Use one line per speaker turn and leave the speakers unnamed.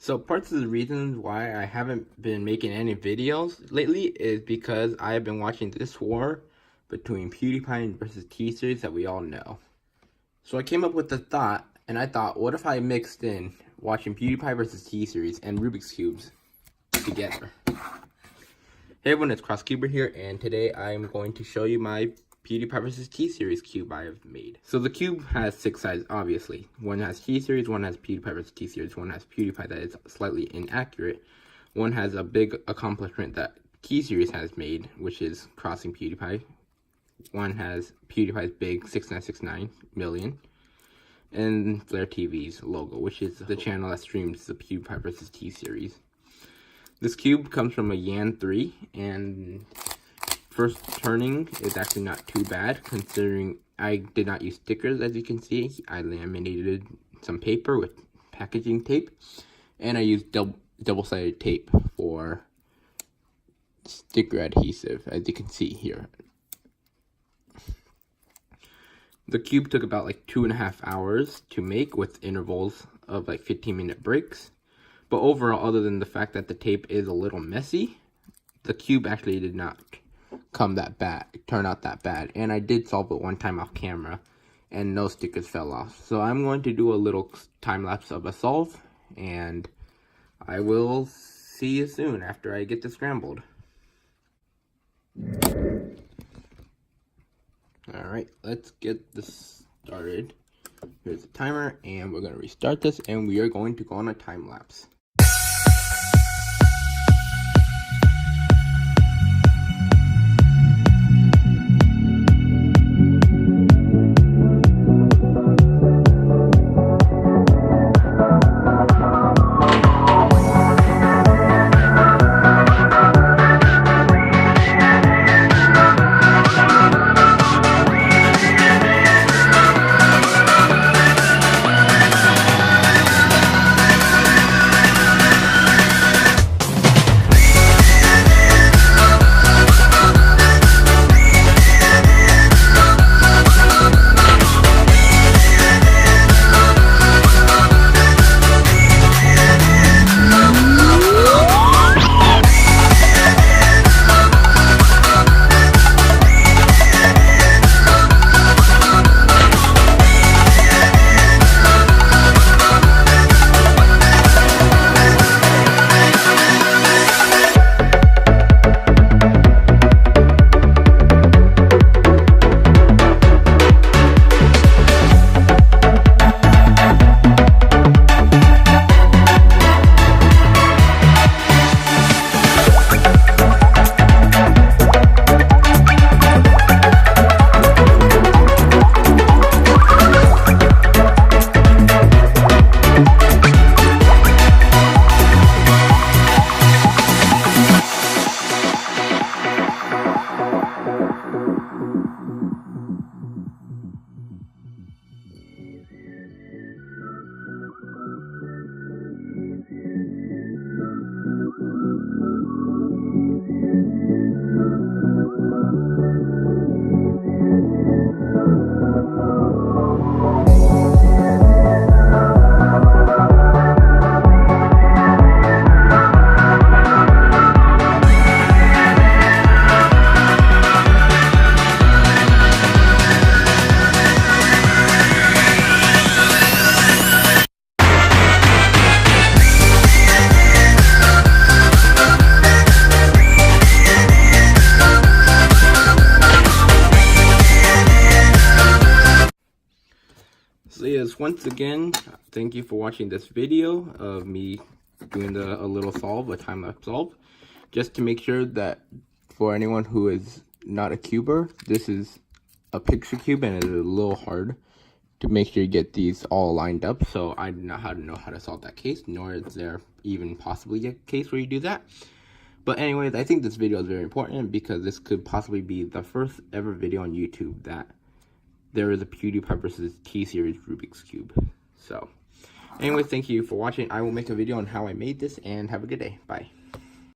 So parts of the reasons why I haven't been making any videos lately is because I have been watching this war between Pewdiepie versus T-Series that we all know. So I came up with the thought, and I thought, what if I mixed in watching Pewdiepie versus T-Series and Rubik's Cubes together? Hey everyone, it's CrossCuber here, and today I'm going to show you my Pewdiepie versus T-Series cube I have made. So the cube has 6 sides, obviously. One has T-Series, one has Pewdiepie versus T-Series, one has Pewdiepie that is slightly inaccurate. One has a big accomplishment that T-Series has made, which is crossing Pewdiepie. One has Pewdiepie's big 6969 million. And Flare TV's logo, which is the channel that streams the Pewdiepie versus T-Series. This cube comes from a Yan 3, and first turning is actually not too bad, considering I did not use stickers. As you can see, I laminated some paper with packaging tape, and I used double-sided tape for sticker adhesive, as you can see here. The cube took about like 2.5 hours to make, with intervals of like 15-minute breaks. But overall, other than the fact that the tape is a little messy, the cube actually did not turn out that bad. And I did solve it one time off camera, and no stickers fell off. So I'm going to do a little time lapse of a solve, and I will see you soon after I get this scrambled. Alright, let's get this started. Here's the timer, and we're going to restart this, and we are going to go on a time lapse. So yes, once again, thank you for watching this video of me doing a little solve, a time-lapse solve. Just to make sure that for anyone who is not a cuber, this is a picture cube, and it is a little hard to make sure you get these all lined up. So I do not know how to solve that case, nor is there even possibly a case where you do that. But anyways, I think this video is very important because this could possibly be the first ever video on YouTube that there is a Pewdiepie versus T-Series Rubik's Cube. So, anyways, thank you for watching. I will make a video on how I made this, and have a good day. Bye.